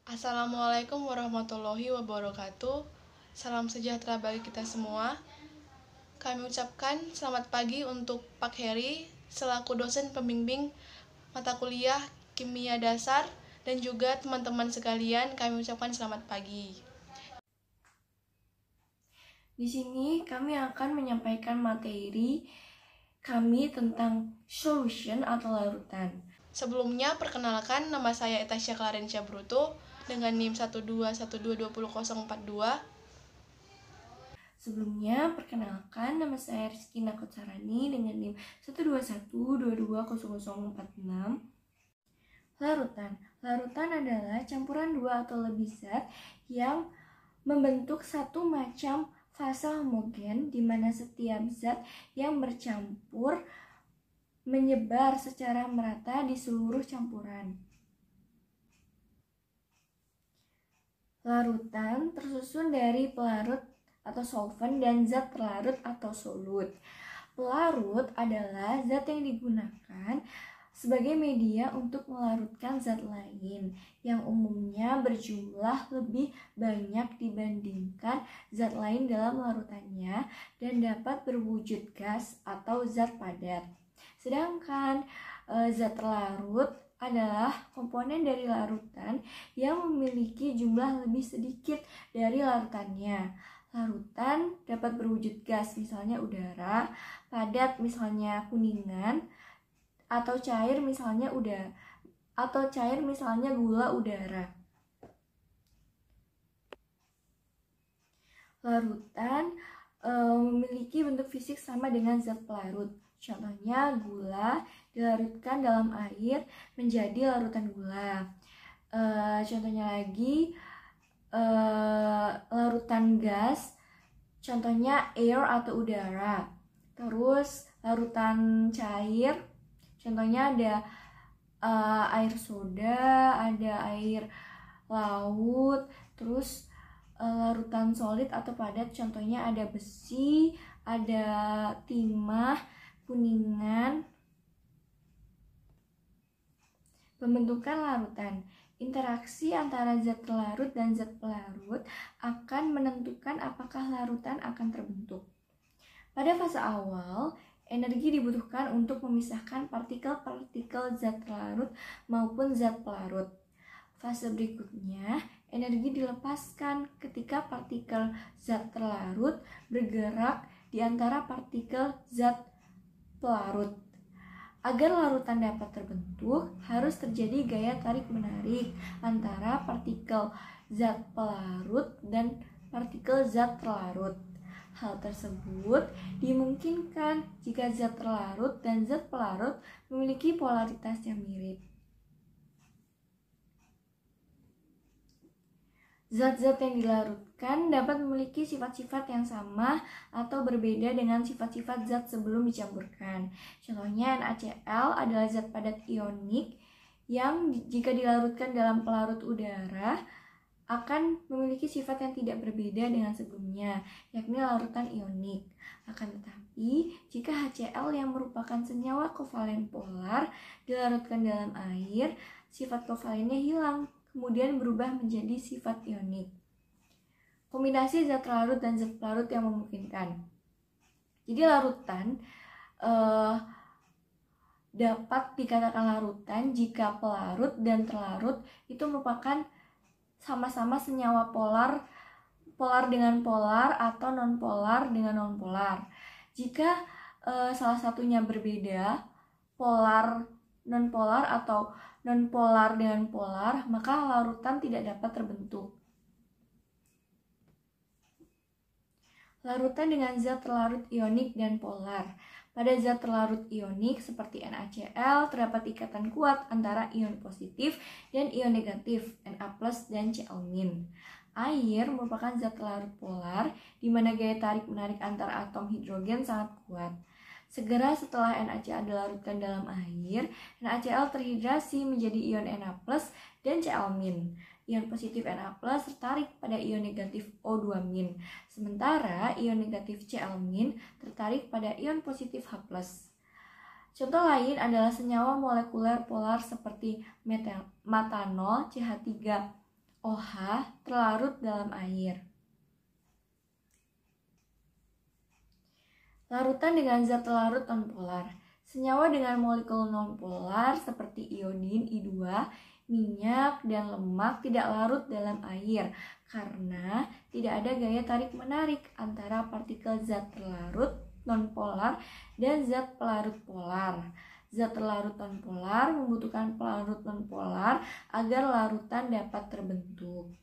Assalamualaikum warahmatullahi wabarakatuh. Salam sejahtera bagi kita semua. Kami ucapkan selamat pagi untuk Pak Heri selaku dosen pembimbing mata kuliah Kimia Dasar dan juga teman-teman sekalian, kami ucapkan selamat pagi. Di sini kami akan menyampaikan materi kami tentang solution atau larutan. Sebelumnya, perkenalkan, nama saya Etasya Clarencia Bruto dengan NIM 121220042. Sebelumnya, perkenalkan, nama saya Rizky Nakotsarani dengan NIM 121220046. Larutan adalah campuran dua atau lebih zat yang membentuk satu macam fase homogen, di mana setiap zat yang bercampur menyebar secara merata di seluruh campuran. Larutan tersusun dari pelarut atau solvent dan zat terlarut atau solut. Pelarut adalah zat yang digunakan sebagai media untuk melarutkan zat lain yang umumnya berjumlah lebih banyak dibandingkan zat lain dalam larutannya dan dapat berwujud gas atau zat padat. Sedangkan zat terlarut adalah komponen dari larutan yang memiliki jumlah lebih sedikit dari larutannya. Larutan dapat berwujud gas, misalnya udara, padat misalnya kuningan, atau cair misalnya gula udara. Larutan memiliki bentuk fisik sama dengan zat pelarut. Contohnya gula dilarutkan dalam air menjadi larutan gula. Contohnya lagi larutan gas, contohnya air atau udara. Terus larutan cair, contohnya ada air soda, ada air laut. Terus larutan solid atau padat, contohnya ada besi, ada timah, kuningan. Pembentukan larutan. Interaksi antara zat terlarut dan zat pelarut akan menentukan apakah larutan akan terbentuk. Pada fase awal, energi dibutuhkan untuk memisahkan partikel-partikel zat terlarut maupun zat pelarut. Fase berikutnya, energi dilepaskan ketika partikel zat terlarut bergerak di antara partikel zat pelarut. Agar larutan dapat terbentuk, harus terjadi gaya tarik-menarik antara partikel zat pelarut dan partikel zat terlarut. Hal tersebut dimungkinkan jika zat terlarut dan zat pelarut memiliki polaritas yang mirip. Zat-zat yang dilarutkan dapat memiliki sifat-sifat yang sama atau berbeda dengan sifat-sifat zat sebelum dicampurkan. Contohnya NaCl adalah zat padat ionik yang jika dilarutkan dalam pelarut udara akan memiliki sifat yang tidak berbeda dengan sebelumnya, yakni larutan ionik. Akan tetapi, jika HCl yang merupakan senyawa kovalen polar dilarutkan dalam air, sifat kovalennya hilang, kemudian berubah menjadi sifat ionik. Kombinasi zat terlarut dan zat pelarut yang memungkinkan. Jadi larutan dapat dikatakan larutan jika pelarut dan terlarut itu merupakan sama-sama senyawa polar dengan polar atau non-polar dengan non-polar. Jika salah satunya berbeda, polar non-polar atau non-polar dengan polar, maka larutan tidak dapat terbentuk. Larutan dengan zat terlarut ionik dan polar. Pada zat terlarut ionik seperti NaCl terdapat ikatan kuat antara ion positif dan ion negatif Na+ dan Cl-. Air merupakan zat terlarut polar di mana gaya tarik-menarik antar atom hidrogen sangat kuat. Segera setelah NaCl dilarutkan dalam air, NaCl terhidrasi menjadi ion Na+ dan Cl-. Ion positif Na+ tertarik pada ion negatif O2-. Sementara ion negatif Cl- tertarik pada ion positif H+. Contoh lain adalah senyawa molekuler polar seperti metanol CH3 OH terlarut dalam air. Larutan dengan zat larut nonpolar. Senyawa dengan molekul nonpolar seperti iodin, I2, minyak, dan lemak tidak larut dalam air karena tidak ada gaya tarik-menarik antara partikel zat terlarut nonpolar dan zat pelarut polar. Zat terlarut nonpolar membutuhkan pelarut nonpolar agar larutan dapat terbentuk.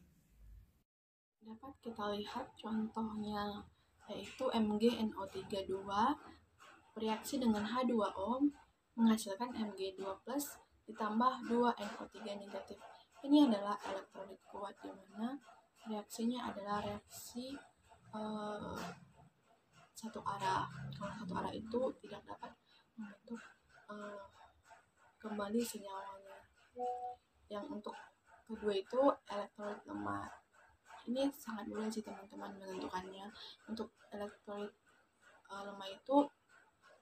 Dapat kita lihat contohnya, yaitu MgNO32 bereaksi dengan H2O menghasilkan Mg2+ ditambah 2NO3 negatif. Ini adalah elektrolit kuat di mana reaksinya adalah reaksi satu arah. Kalau satu arah itu tidak dapat membentuk kembali senyawanya. Yang untuk kedua itu elektrolit lemah. Ini sangat mudah sih teman-teman menentukannya. Untuk elektrolit lemah itu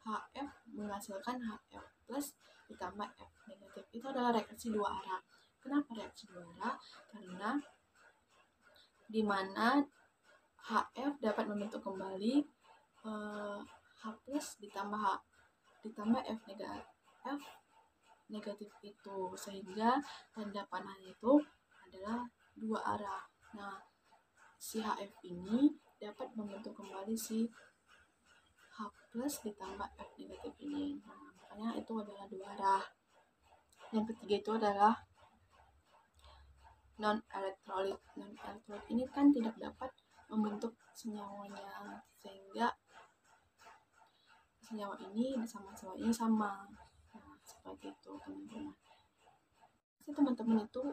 HF menghasilkan HF plus ditambah F negatif. Itu adalah reaksi dua arah. Kenapa reaksi dua arah? Karena di mana HF dapat membentuk kembali H plus ditambah F negatif itu, sehingga tanda panahnya itu adalah dua arah. Nah, si HF ini dapat membentuk kembali si H plus ditambah F negatif ini. Nah, makanya itu adalah dua arah. Yang ketiga itu adalah non-elektrolit. Non-elektrolit ini kan tidak dapat membentuk senyawanya, sehingga senyawa ini bersama senyawa ini sama. Nah, seperti itu teman-teman. Jadi teman-teman itu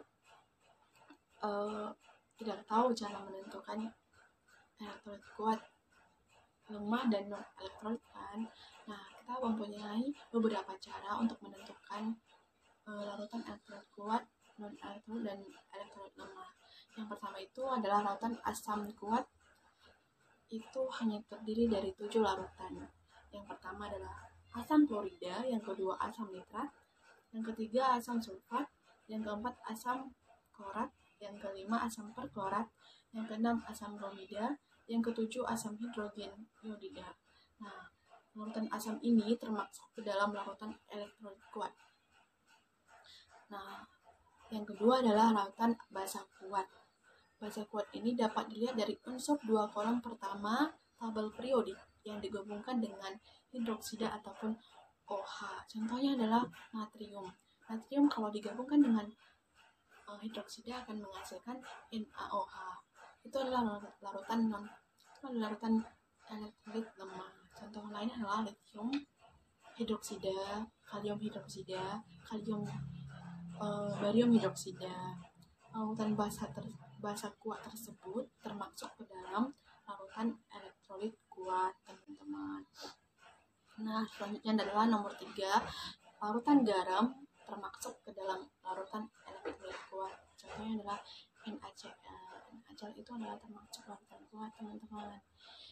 tidak tahu cara menentukan elektrolit kuat, lemah, dan non-elektrolit kan. Nah, kita mempunyai beberapa cara untuk menentukan larutan elektrolit kuat, non-elektrolit, dan elektrolit lemah. Yang pertama itu adalah larutan asam kuat. Itu hanya terdiri dari 7 larutan. Yang pertama adalah asam klorida, yang kedua asam nitrat, yang ketiga asam sulfat, yang keempat asam klorat, yang kelima asam perklorat, yang keenam asam bromida, yang ketujuh asam hidrogen iodida. Nah, larutan asam ini termasuk ke dalam larutan elektrolit kuat. Nah, yang kedua adalah larutan basa kuat. Basa kuat ini dapat dilihat dari unsur dua kolom pertama tabel periodik yang digabungkan dengan hidroksida ataupun OH. Contohnya adalah natrium. Natrium kalau digabungkan dengan hidroksida akan menghasilkan NaOH. Itu adalah larutan elektrolit lemah. Contoh lainnya adalah lithium hidroksida, kalium hidroksida, barium hidroksida. Larutan basa kuat tersebut termasuk ke dalam larutan elektrolit kuat, teman-teman. Nah, selanjutnya adalah nomor 3, larutan garam termasuk ke dalam larutan elektrolit kuat. Contohnya adalah NaCl. NaCl itu adalah termasuk larutan kuat, teman-teman.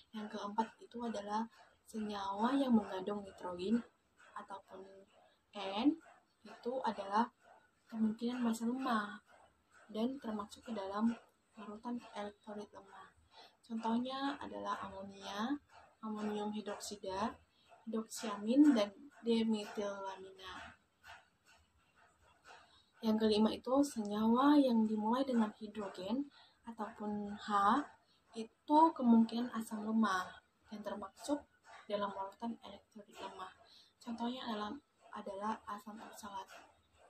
Yang keempat itu adalah senyawa yang mengandung nitrogen ataupun N, itu adalah kemungkinan basa lemah dan termasuk ke dalam larutan elektrolit lemah. Contohnya adalah amonia, amonium hidroksida, hidroksiamin, dan demetilamina. Yang kelima itu senyawa yang dimulai dengan hidrogen ataupun H, itu kemungkinan asam lemah yang termasuk dalam larutan elektrolit lemah. Contohnya adalah asam oksalat.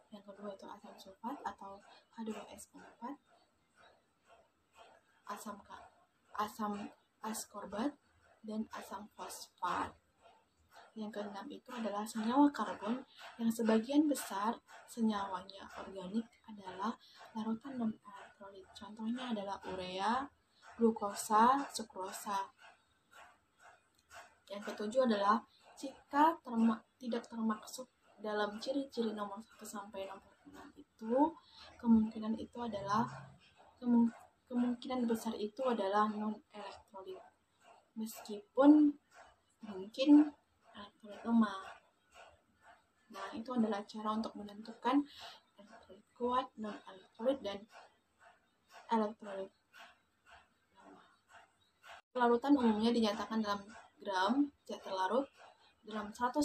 Yang kedua itu asam sulfat atau H2S4, asam askorbat, dan asam fosfat. Yang keenam itu adalah senyawa karbon yang sebagian besar senyawanya organik adalah larutan non-elektrolit. Contohnya adalah urea, glukosa, sukrosa. Yang ketujuh adalah jika tidak termasuk dalam ciri-ciri nomor 1 sampai nomor 6 itu, kemungkinan besar itu adalah non-elektrolit. Meskipun mungkin elektrolit lemah. Nah, itu adalah cara untuk menentukan elektrolit kuat, non-elektrolit, dan elektrolit. Larutan umumnya dinyatakan dalam gram zat terlarut dalam 100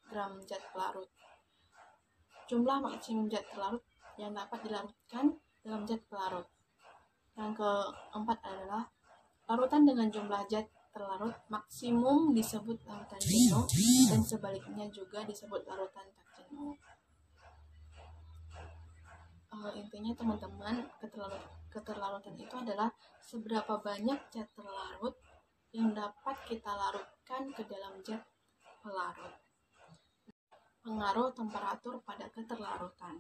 gram zat pelarut. Jumlah maksimum zat terlarut yang dapat dilarutkan dalam zat pelarut. Yang keempat adalah larutan dengan jumlah zat terlarut maksimum disebut larutan jenuh dan sebaliknya juga disebut larutan tak jenuh. Intinya teman-teman, keterlarutan itu adalah seberapa banyak zat terlarut yang dapat kita larutkan ke dalam zat pelarut. Pengaruh temperatur pada keterlarutan.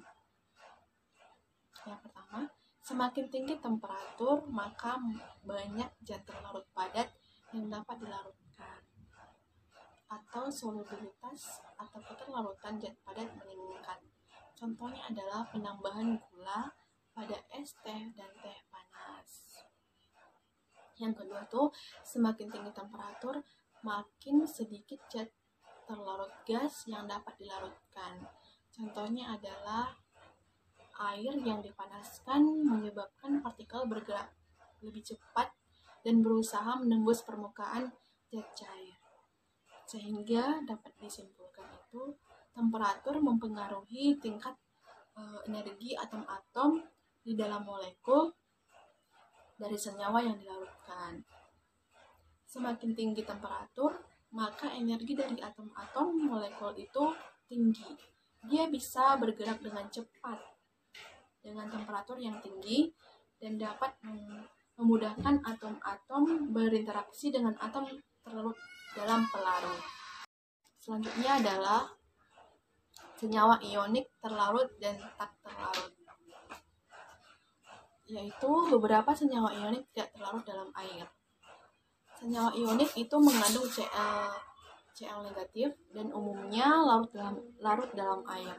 Yang pertama, semakin tinggi temperatur, maka banyak zat terlarut padat yang dapat dilarutkan. Atau solubilitas atau keterlarutan zat padat meningkat. Contohnya adalah penambahan gula pada es teh dan teh panas. Yang kedua tuh, semakin tinggi temperatur, makin sedikit zat terlarut gas yang dapat dilarutkan. Contohnya adalah air yang dipanaskan menyebabkan partikel bergerak lebih cepat dan berusaha menembus permukaan zat cair. Sehingga dapat disimpulkan itu temperatur mempengaruhi tingkat energi atom-atom di dalam molekul dari senyawa yang dilarutkan. Semakin tinggi temperatur, maka energi dari atom-atom molekul itu tinggi. Dia bisa bergerak dengan cepat dengan temperatur yang tinggi dan dapat memudahkan atom-atom berinteraksi dengan atom terlarut dalam pelarut. Selanjutnya adalah senyawa ionik terlarut dan tak terlarut. Yaitu beberapa senyawa ionik tidak terlarut dalam air. Senyawa ionik itu mengandung Cl negatif dan umumnya larut dalam air,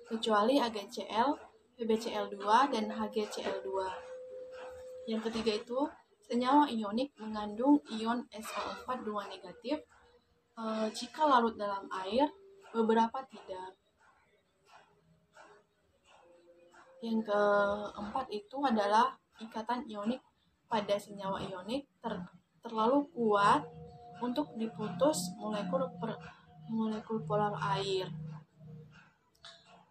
kecuali AgCl, PbCl2, dan HgCl2. Yang ketiga itu, senyawa ionik mengandung ion SO4 2 negatif jika larut dalam air, beberapa tidak. Yang keempat itu adalah ikatan ionik pada senyawa ionik terlalu kuat untuk diputus molekul polar air.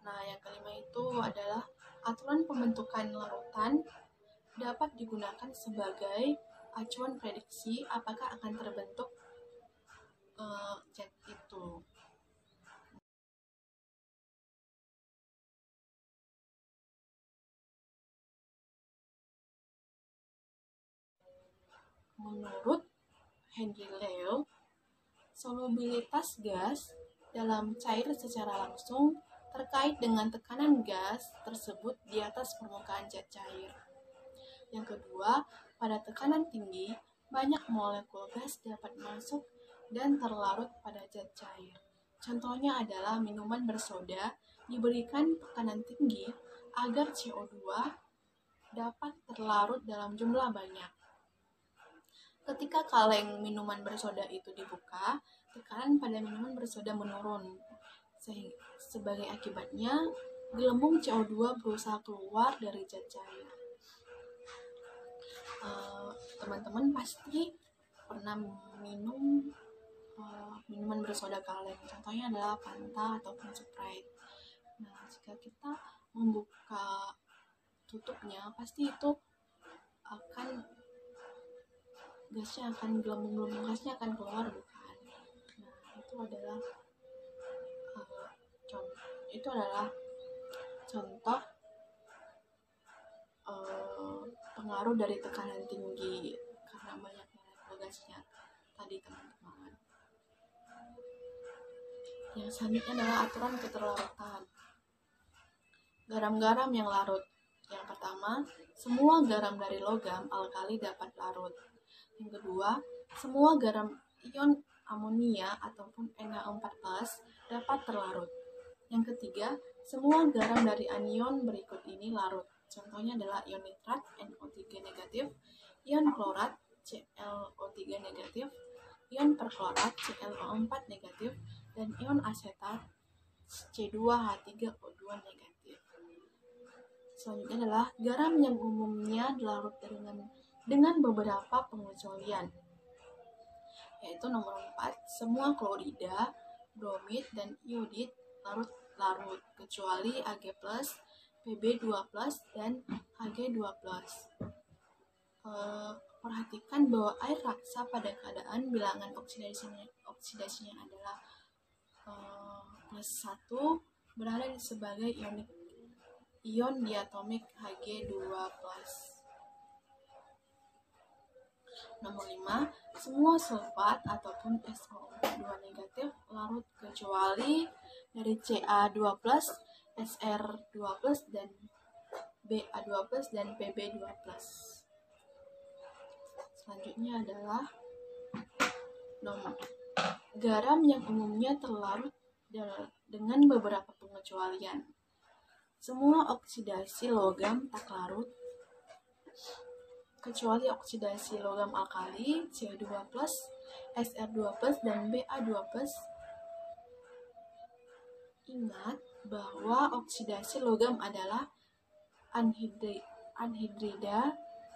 Nah, yang kelima itu adalah aturan pembentukan larutan dapat digunakan sebagai acuan prediksi apakah akan terbentuk zat itu. Menurut Henry Leo, solubilitas gas dalam cair secara langsung terkait dengan tekanan gas tersebut di atas permukaan zat cair. Yang kedua, pada tekanan tinggi, banyak molekul gas dapat masuk dan terlarut pada zat cair. Contohnya adalah minuman bersoda diberikan tekanan tinggi agar CO2 dapat terlarut dalam jumlah banyak. Ketika kaleng minuman bersoda itu dibuka, tekanan pada minuman bersoda menurun. Sebagai akibatnya, gelembung CO2 berusaha keluar dari zat cair. Teman-teman pasti pernah minum minuman bersoda kaleng. Contohnya adalah Fanta ataupun Sprite. Nah, jika kita membuka tutupnya, pasti itu gelembung-gelembung gasnya akan keluar, bukan? Nah, itu adalah contoh pengaruh dari tekanan tinggi karena banyak molekul gasnya tadi, teman-teman. Yang selanjutnya adalah aturan keterlarutan. Garam-garam yang larut. Yang pertama, semua garam dari logam alkali dapat larut. Yang kedua, semua garam ion amonia ataupun Na4+ dapat terlarut. Yang ketiga, semua garam dari anion berikut ini larut. Contohnya adalah ion nitrat NO3 negatif, ion klorat ClO3 negatif, ion perklorat ClO4 negatif, dan ion asetat C2H3O2 negatif. Selanjutnya adalah garam yang umumnya larut dengan beberapa pengecualian, yaitu nomor 4, semua klorida, bromid, dan iodid larut kecuali Ag+, Pb2+, dan Hg2+. Perhatikan bahwa air raksa pada keadaan bilangan oksidasinya adalah +1 berada sebagai ion diatomik Hg2+. Nomor 5, semua sulfat ataupun SO2 negatif larut kecuali dari Ca2+, Sr2+, dan Ba2+, dan Pb2+. Selanjutnya adalah nomor garam yang umumnya terlarut dengan beberapa pengecualian. Semua oksidasi logam tak larut kecuali oksidasi logam alkali Co2+, Sr2+, dan Ba2+. Ingat bahwa oksidasi logam adalah anhidrida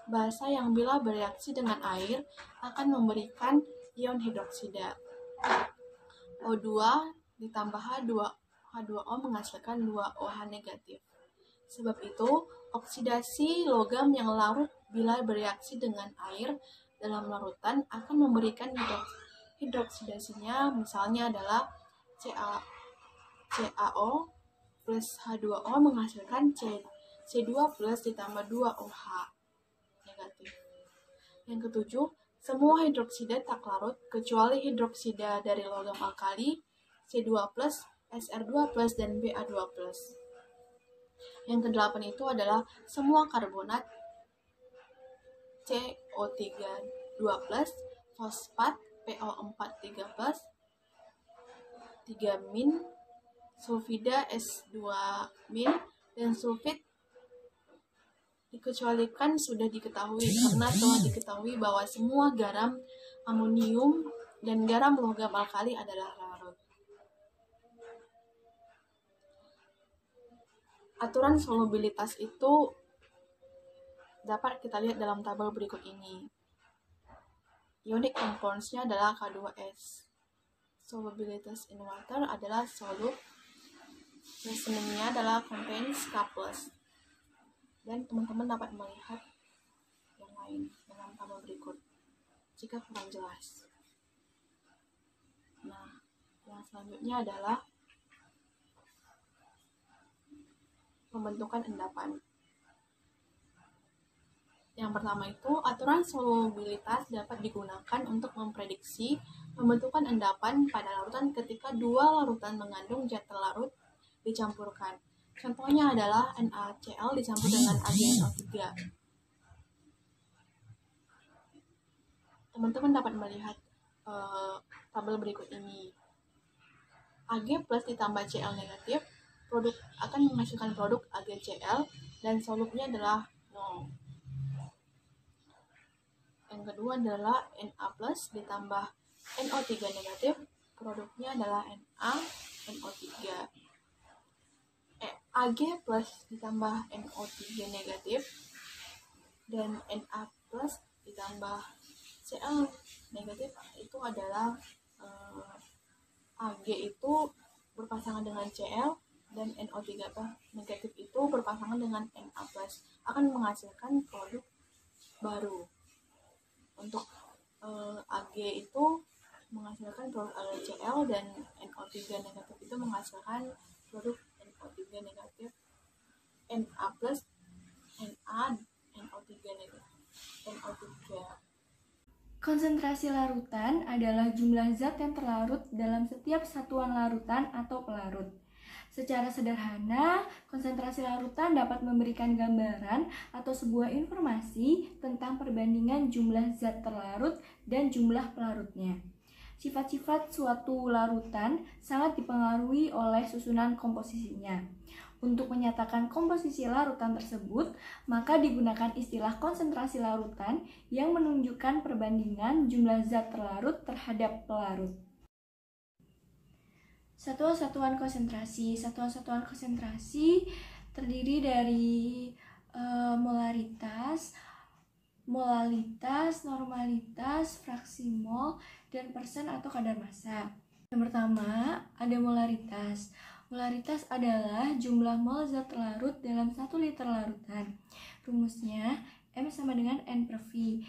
basa yang bila bereaksi dengan air akan memberikan ion hidroksida. O2 ditambah H2O menghasilkan 2OH negatif. Sebab itu, oksidasi logam yang larut bila bereaksi dengan air dalam larutan akan memberikan hidroksidasinya, misalnya adalah CaO plus H2O menghasilkan C2 plus ditambah 2OH negatif. Yang ketujuh, semua hidroksida tak larut kecuali hidroksida dari logam alkali C2+, Sr2+, dan Ba2+. Yang kedelapan itu adalah semua karbonat CO3+, fosfat PO4 3-, sulfida S2-, dan sulfit dikecualikan sudah diketahui karena telah diketahui bahwa semua garam amonium dan garam logam alkali adalah larut. Aturan solubilitas itu dapat kita lihat dalam tabel berikut ini. Ionic compounds-nya adalah K2S. Solubilitas in water adalah soluble. Reasoningnya adalah contains K+. Dan teman-teman dapat melihat yang lain dalam tabel berikut jika kurang jelas. Nah, yang selanjutnya adalah pembentukan endapan. Yang pertama itu, aturan solubilitas dapat digunakan untuk memprediksi pembentukan endapan pada larutan ketika dua larutan mengandung zat terlarut dicampurkan. Contohnya adalah NaCl dicampur dengan AgNO3. Teman-teman dapat melihat tabel berikut ini. Ag plus ditambah Cl negatif akan menghasilkan produk AgCl dan solubnya adalah 0. Yang kedua adalah Na plus ditambah NO3 negatif, produknya adalah NaNO3. Ag plus ditambah NO3 negatif dan Na plus ditambah Cl negatif itu adalah Ag itu berpasangan dengan Cl dan NO3 negatif itu berpasangan dengan Na plus akan menghasilkan produk baru. Untuk Ag itu menghasilkan produk AgCl dan NO3 negatif itu menghasilkan produk NO3 negatif, Na plus, Na, NO3 negatif, NO3. Konsentrasi larutan adalah jumlah zat yang terlarut dalam setiap satuan larutan atau pelarut. Secara sederhana, konsentrasi larutan dapat memberikan gambaran atau sebuah informasi tentang perbandingan jumlah zat terlarut dan jumlah pelarutnya. Sifat-sifat suatu larutan sangat dipengaruhi oleh susunan komposisinya. Untuk menyatakan komposisi larutan tersebut, maka digunakan istilah konsentrasi larutan yang menunjukkan perbandingan jumlah zat terlarut terhadap pelarut. Satuan-satuan konsentrasi terdiri dari molaritas, molalitas, normalitas, fraksi mol, dan persen atau kadar massa. Yang pertama, ada molaritas. Molaritas adalah jumlah mol zat larut dalam 1 liter larutan. Rumusnya M sama dengan N per V.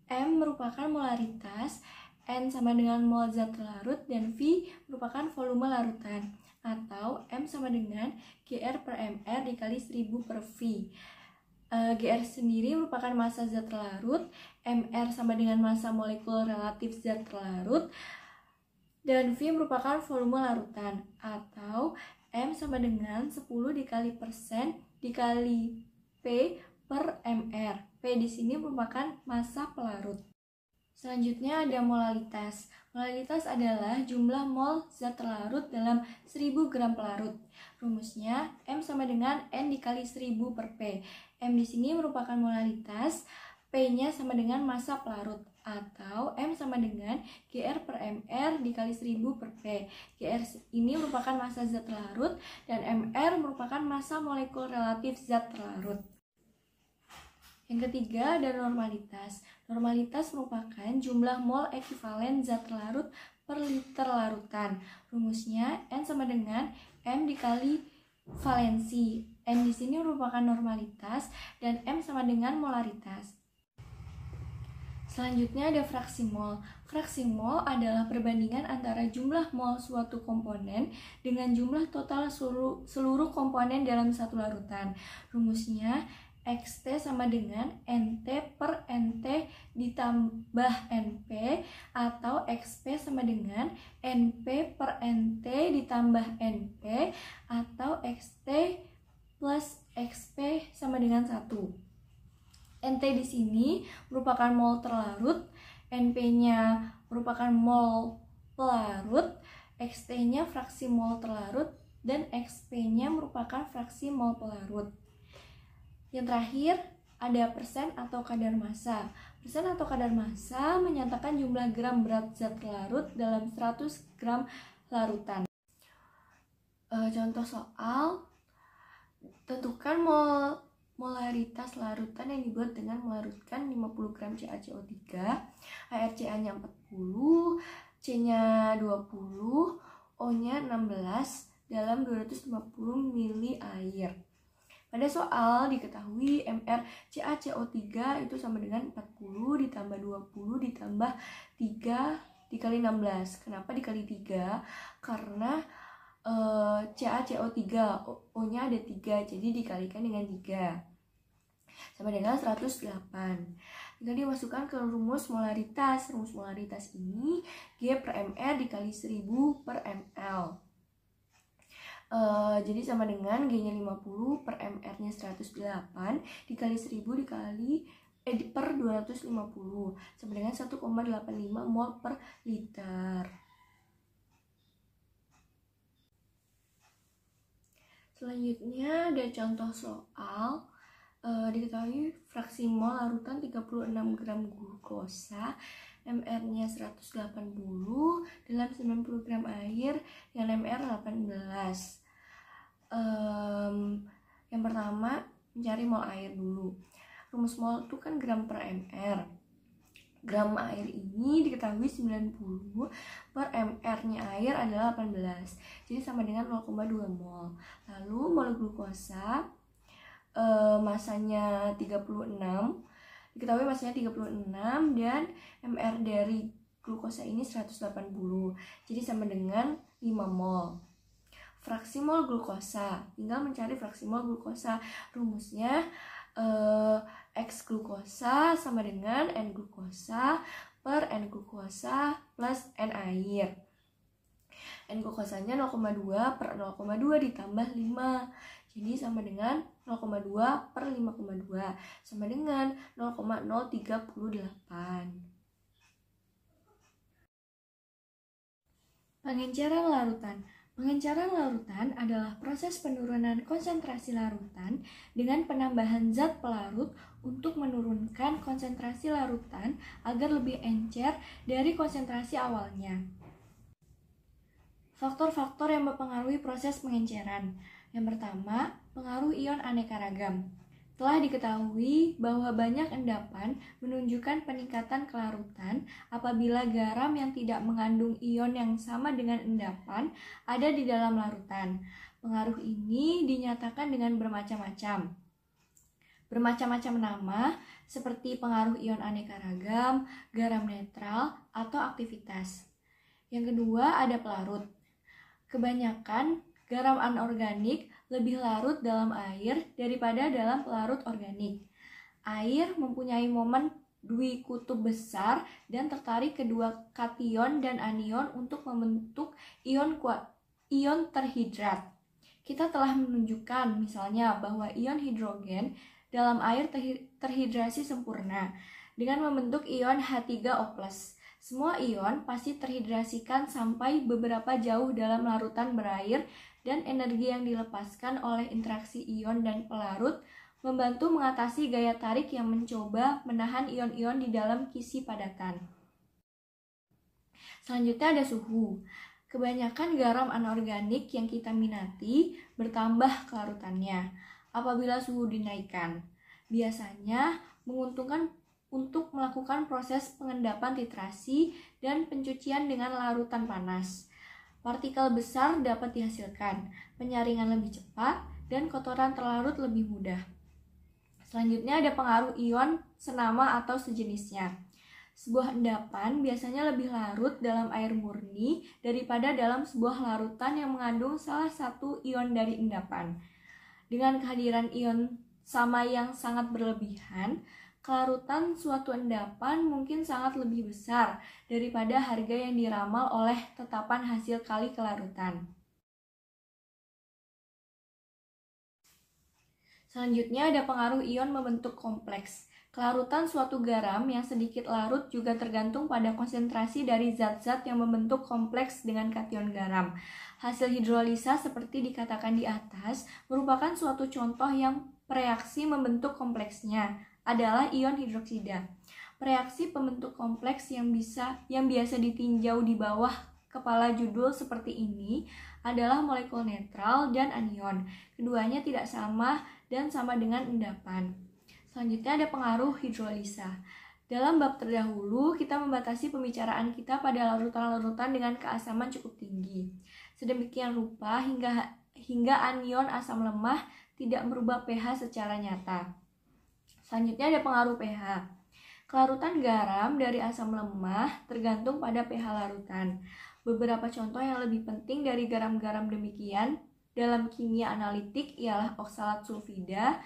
M merupakan molaritas, N sama dengan mol zat larut, dan V merupakan volume larutan. Atau M sama dengan GR per MR dikali 1000 per V. GR sendiri merupakan massa zat larut, MR sama dengan massa molekul relatif zat larut, dan V merupakan volume larutan. Atau M sama dengan 10 dikali persen dikali P per MR. P di sini merupakan massa pelarut. Selanjutnya ada molalitas. Molalitas adalah jumlah mol zat larut dalam 1000 gram pelarut. Rumusnya M sama dengan N dikali 1000 per P. M di sini merupakan molalitas, P-nya sama dengan massa pelarut. Atau M sama dengan GR per MR dikali 1000 per P. GR ini merupakan massa zat larut dan MR merupakan massa molekul relatif zat larut. Yang ketiga ada normalitas. Normalitas merupakan jumlah mol ekivalen zat larut per liter larutan. Rumusnya N sama dengan M dikali valensi. N di sini merupakan normalitas dan M sama dengan molaritas. Selanjutnya ada fraksi mol. Fraksi mol adalah perbandingan antara jumlah mol suatu komponen dengan jumlah total seluruh komponen dalam satu larutan. Rumusnya XT sama dengan NT per NT ditambah NP, atau XP sama dengan NP per NT ditambah NP, atau XT plus XP sama dengan 1. NT di sini merupakan mol terlarut, NP-nya merupakan mol pelarut, XT-nya fraksi mol terlarut, dan XP-nya merupakan fraksi mol pelarut. Yang terakhir ada persen atau kadar massa. Persen atau kadar massa menyatakan jumlah gram berat zat larut dalam 100 gram larutan. Contoh soal, tentukan molaritas larutan yang dibuat dengan melarutkan 50 gram CaCO3, HRCA-nya 40, C-nya 20, O-nya 16 dalam 250 ml air. Pada soal diketahui MR CaCO3 itu sama dengan 40 ditambah 20 ditambah 3 dikali 16. Kenapa dikali 3? Karena CaCO3 O-nya ada 3, jadi dikalikan dengan 3 sama dengan 108. Tinggal dimasukkan ke rumus molaritas. Rumus molaritas ini G per MR dikali 1000 per ml. Jadi sama dengan G-nya 50 per MR-nya 108 dikali 1000 dikali per 250 sama dengan 1,85 mol per liter. Selanjutnya ada contoh soal, diketahui fraksi mol larutan 36 gram glukosa, MR-nya 180 dalam 90 gram air dengan MR 18. Yang pertama mencari mol air dulu. Rumus mol itu kan gram per MR. Gram air ini diketahui 90 per MR-nya air adalah 18. Jadi sama dengan 0,2 mol. Lalu mol glukosa masanya 36. Diketahui masanya 36 dan MR dari glukosa ini 180. Jadi sama dengan 5 mol. Fraksi mol glukosa, tinggal mencari fraksi mol glukosa. Rumusnya X glukosa sama dengan N glukosa per N glukosa plus N air. N glukosanya 0,2 per 0,2 ditambah 5. Jadi sama dengan 0,2 per 5,2 sama dengan 0,038. Pengenceran larutan. Pengenceran larutan adalah proses penurunan konsentrasi larutan dengan penambahan zat pelarut untuk menurunkan konsentrasi larutan agar lebih encer dari konsentrasi awalnya. Faktor-faktor yang mempengaruhi proses pengenceran. Yang pertama, Pengaruh ion aneka ragam. Telah diketahui bahwa banyak endapan menunjukkan peningkatan kelarutan apabila garam yang tidak mengandung ion yang sama dengan endapan ada di dalam larutan. Pengaruh ini dinyatakan dengan bermacam-macam. Bermacam-macam nama seperti pengaruh ion aneka ragam, garam netral, atau aktivitas. Yang kedua ada pelarut. Kebanyakan garam anorganik lebih larut dalam air daripada dalam pelarut organik. Air mempunyai momen dwikutub besar dan tertarik kedua kation dan anion untuk membentuk ion terhidrat. Kita telah menunjukkan misalnya bahwa ion hidrogen dalam air terhidrasi sempurna dengan membentuk ion H3O+. Semua ion pasti terhidrasikan sampai beberapa jauh dalam larutan berair dan energi yang dilepaskan oleh interaksi ion dan pelarut membantu mengatasi gaya tarik yang mencoba menahan ion-ion di dalam kisi padatan. Selanjutnya ada suhu. Kebanyakan garam anorganik yang kita minati bertambah kelarutannya apabila suhu dinaikkan. Biasanya menguntungkan untuk melakukan proses pengendapan titrasi dan pencucian dengan larutan panas. Partikel besar dapat dihasilkan, penyaringan lebih cepat, dan kotoran terlarut lebih mudah. Selanjutnya ada pengaruh ion senama atau sejenisnya. Sebuah endapan biasanya lebih larut dalam air murni daripada dalam sebuah larutan yang mengandung salah satu ion dari endapan. Dengan kehadiran ion sama yang sangat berlebihan, kelarutan suatu endapan mungkin sangat lebih besar daripada harga yang diramal oleh tetapan hasil kali kelarutan. Selanjutnya ada pengaruh ion membentuk kompleks. Kelarutan suatu garam yang sedikit larut juga tergantung pada konsentrasi dari zat-zat yang membentuk kompleks dengan kation garam. Hasil hidrolisa seperti dikatakan di atas merupakan suatu contoh yang reaksi membentuk kompleksnya adalah ion hidroksida. Reaksi pembentuk kompleks yang biasa ditinjau di bawah kepala judul seperti ini adalah molekul netral dan anion. Keduanya tidak sama dan sama dengan endapan. Selanjutnya ada pengaruh hidrolisa. Dalam bab terdahulu, kita membatasi pembicaraan kita pada larutan-larutan dengan keasaman cukup tinggi. Sedemikian rupa hingga anion asam lemah tidak merubah pH secara nyata. Selanjutnya ada pengaruh pH. Kelarutan garam dari asam lemah tergantung pada pH larutan. Beberapa contoh yang lebih penting dari garam-garam demikian dalam kimia analitik ialah oksalat sulfida,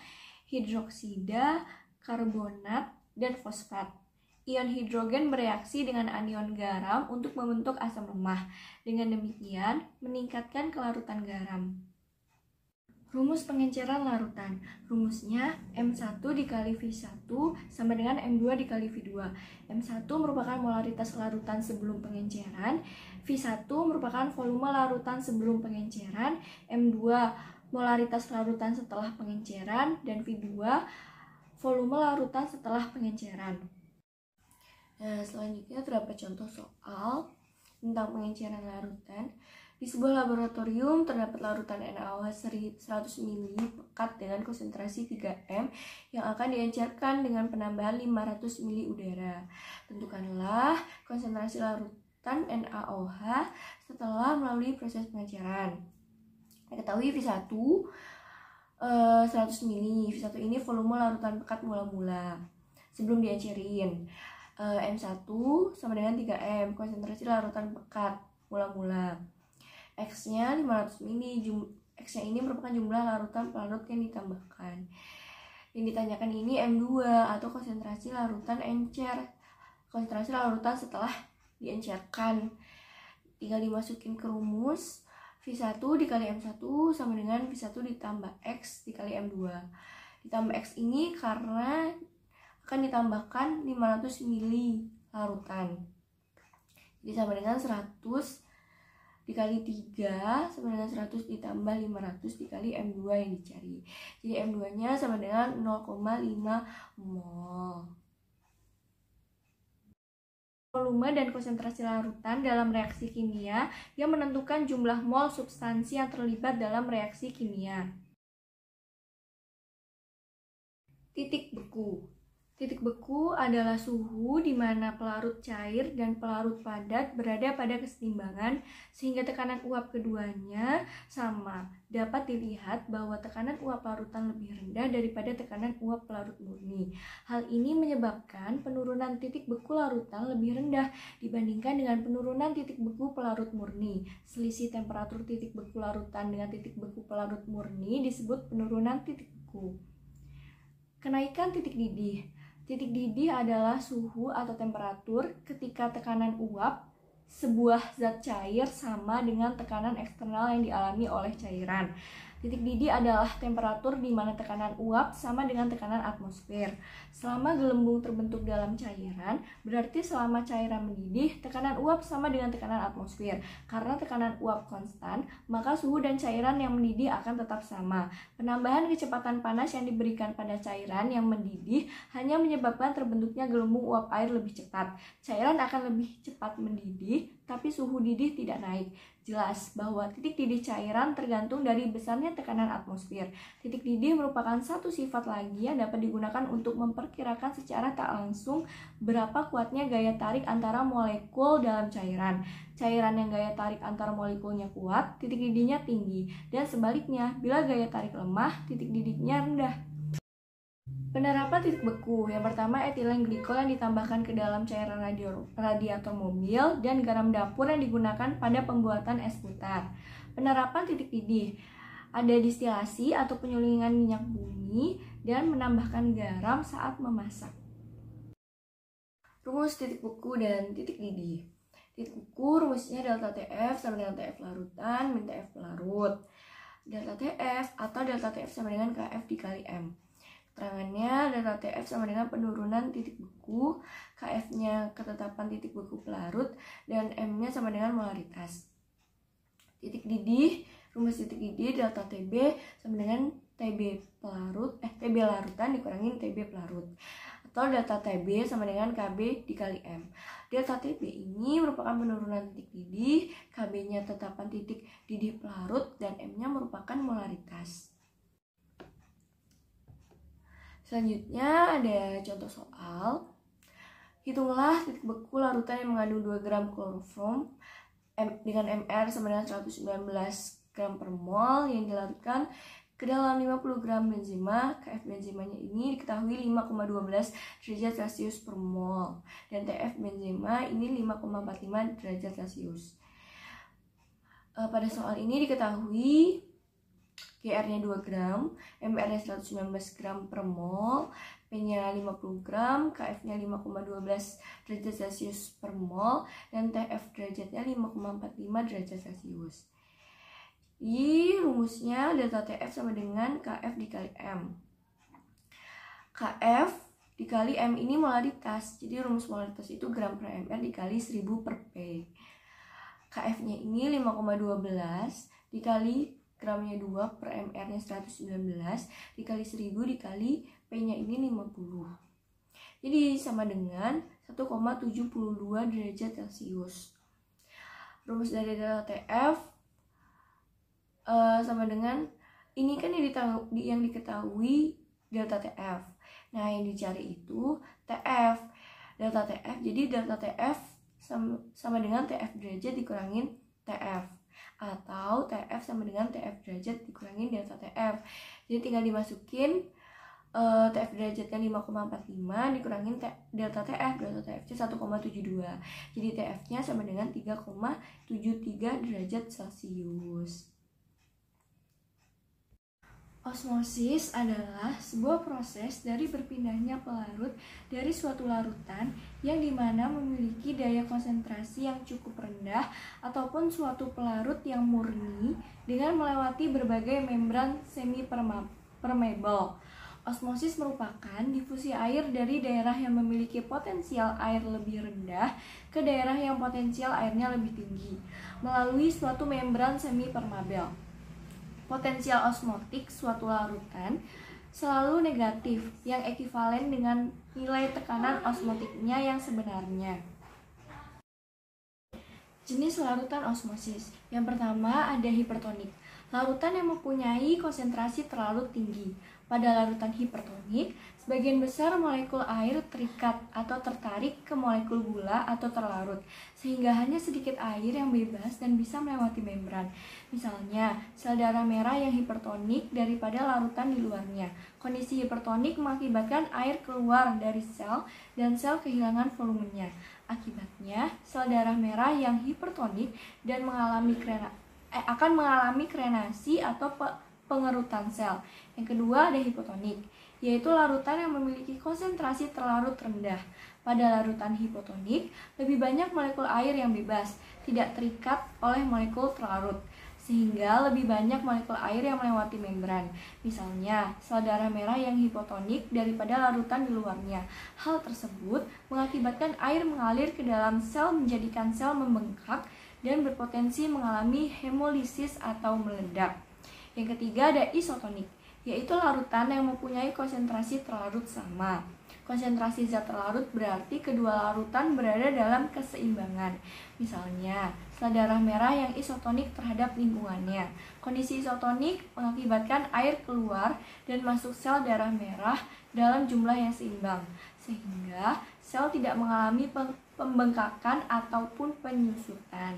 hidroksida, karbonat, dan fosfat. Ion hidrogen bereaksi dengan anion garam untuk membentuk asam lemah. Dengan demikian, meningkatkan kelarutan garam. Rumus pengenceran larutan. Rumusnya M1 dikali V1 sama dengan M2 dikali V2. M1 merupakan molaritas larutan sebelum pengenceran, V1 merupakan volume larutan sebelum pengenceran, M2 molaritas larutan setelah pengenceran, dan V2 volume larutan setelah pengenceran. Nah, selanjutnya terdapat contoh soal tentang pengenceran larutan. Di sebuah laboratorium terdapat larutan NaOH 100 ml pekat dengan konsentrasi 3M yang akan diencerkan dengan penambahan 500 ml udara. Tentukanlah konsentrasi larutan NaOH setelah melalui proses pengenceran. Diketahui V1 100 ml. V1 ini volume larutan pekat mula-mula sebelum diencerin. M1 sama dengan 3M, konsentrasi larutan pekat mula-mula. X-nya 500 ml. X-nya ini merupakan jumlah larutan pelarut yang ditambahkan. Yang ditanyakan ini M2 atau konsentrasi larutan encer. Konsentrasi larutan setelah diencerkan. Tinggal dimasukin ke rumus. V1 dikali M1 sama dengan V1 ditambah X dikali M2. Ditambah X ini karena akan ditambahkan 500 ml larutan. Jadi sama dengan 100 dikali 3 sama dengan 100 ditambah 500 dikali M2 yang dicari. Jadi M2 nya sama dengan 0,5 mol. Volume dan konsentrasi larutan dalam reaksi kimia yang menentukan jumlah mol substansi yang terlibat dalam reaksi kimia. Titik beku. Titik beku adalah suhu di mana pelarut cair dan pelarut padat berada pada kesetimbangan sehingga tekanan uap keduanya sama. Dapat dilihat bahwa tekanan uap larutan lebih rendah daripada tekanan uap pelarut murni. Hal ini menyebabkan penurunan titik beku larutan lebih rendah dibandingkan dengan penurunan titik beku pelarut murni. Selisih temperatur titik beku larutan dengan titik beku pelarut murni disebut penurunan titik beku. Kenaikan titik didih. Titik didih adalah suhu atau temperatur ketika tekanan uap sebuah zat cair sama dengan tekanan eksternal yang dialami oleh cairan. Titik didih adalah temperatur di mana tekanan uap sama dengan tekanan atmosfer. Selama gelembung terbentuk dalam cairan, berarti selama cairan mendidih, tekanan uap sama dengan tekanan atmosfer. Karena tekanan uap konstan, maka suhu dan cairan yang mendidih akan tetap sama. Penambahan kecepatan panas yang diberikan pada cairan yang mendidih hanya menyebabkan terbentuknya gelembung uap air lebih cepat. Cairan akan lebih cepat mendidih, tapi suhu didih tidak naik. Jelas bahwa titik didih cairan tergantung dari besarnya tekanan atmosfer. Titik didih merupakan satu sifat lagi yang dapat digunakan untuk memperkirakan secara tak langsung berapa kuatnya gaya tarik antara molekul dalam cairan. Cairan yang gaya tarik antar molekulnya kuat, titik didihnya tinggi, dan sebaliknya, bila gaya tarik lemah, titik didihnya rendah. Penerapan titik beku. Yang pertama, etilen glikol yang ditambahkan ke dalam cairan radiator mobil dan garam dapur yang digunakan pada pembuatan es putar. Penerapan titik didih. Ada distilasi atau penyulingan minyak bumi dan menambahkan garam saat memasak. Rumus titik beku dan titik didih. Titik beku rumusnya delta TF sama dengan TF larutan min TF pelarut. Delta TF atau delta TF sama dengan KF dikali M. Keterangannya, delta TF sama dengan penurunan titik beku, KF-nya ketetapan titik beku pelarut, dan M-nya sama dengan molaritas. Titik didih, rumus titik didih delta TB sama dengan TB larutan dikurangin TB pelarut. Atau delta TB sama dengan KB dikali M. Delta TB ini merupakan penurunan titik didih, KB-nya tetapan titik didih pelarut, dan M-nya merupakan molaritas. Selanjutnya ada contoh soal. Hitunglah titik beku larutan yang mengandung 2 gram kloroform dengan MR sama dengan 119 gram per mol yang dilarutkan ke dalam 50 gram benzema. KF benzemanya ini diketahui 5,12 derajat Celcius per mol dan TF benzema ini 5,45 derajat Celcius. Pada soal ini diketahui GR-nya 2 gram, MR-nya 119 gram per mol, P-nya 50 gram, KF-nya 5,12 derajat Celcius per mol, dan TF derajatnya 5,45 derajat Celcius. Di rumusnya delta TF sama dengan KF dikali M. KF dikali M ini molaritas, jadi rumus molaritas itu gram per MR dikali 1000 per P. KF-nya ini 5,12 dikali gramnya 2 per MR-nya 119 dikali 1000 dikali P-nya ini 50. Jadi sama dengan 1,72 derajat Celcius. Rumus dari delta TF sama dengan ini kan yang diketahui delta TF. Nah, yang dicari itu TF. Delta TF. Jadi delta TF sama dengan TF derajat dikurangin TF. Atau TF sama dengan TF derajat dikurangin delta TF. Jadi tinggal dimasukin TF derajatnya 5,45 dikurangin delta TF. Delta TF-nya 1,72. Jadi TF-nya sama dengan 3,73 derajat Celcius. Osmosis adalah sebuah proses dari berpindahnya pelarut dari suatu larutan yang dimana memiliki daya konsentrasi yang cukup rendah ataupun suatu pelarut yang murni dengan melewati berbagai membran semi-permeable. Osmosis merupakan difusi air dari daerah yang memiliki potensial air lebih rendah ke daerah yang potensial airnya lebih tinggi melalui suatu membran semi-permeable. Potensial osmotik suatu larutan selalu negatif yang ekivalen dengan nilai tekanan osmotiknya yang sebenarnya. Jenis larutan osmosis. Yang pertama ada hipertonik. Larutan yang mempunyai konsentrasi terlalu tinggi. Pada larutan hipertonik, sebagian besar molekul air terikat atau tertarik ke molekul gula atau terlarut, sehingga hanya sedikit air yang bebas dan bisa melewati membran. Misalnya, sel darah merah yang hipertonik daripada larutan di luarnya. Kondisi hipertonik mengakibatkan air keluar dari sel dan sel kehilangan volumenya. Akibatnya, sel darah merah yang hipertonik dan akan mengalami krenasi atau pengerutan sel. Yang kedua ada hipotonik, yaitu larutan yang memiliki konsentrasi terlarut rendah. Pada larutan hipotonik, lebih banyak molekul air yang bebas, tidak terikat oleh molekul terlarut, sehingga lebih banyak molekul air yang melewati membran. Misalnya, sel darah merah yang hipotonik daripada larutan di luarnya. Hal tersebut mengakibatkan air mengalir ke dalam sel menjadikan sel membengkak dan berpotensi mengalami hemolisis atau meledak. Yang ketiga ada isotonik, yaitu larutan yang mempunyai konsentrasi terlarut sama. Konsentrasi zat terlarut berarti kedua larutan berada dalam keseimbangan. Misalnya, sel darah merah yang isotonik terhadap lingkungannya. Kondisi isotonik mengakibatkan air keluar dan masuk sel darah merah dalam jumlah yang seimbang, sehingga sel tidak mengalami pembengkakan ataupun penyusutan.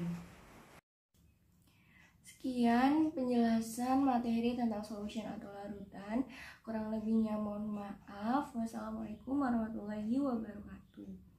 Sekian penjelasan materi tentang solution atau larutan. Kurang lebihnya mohon maaf. Wassalamualaikum warahmatullahi wabarakatuh.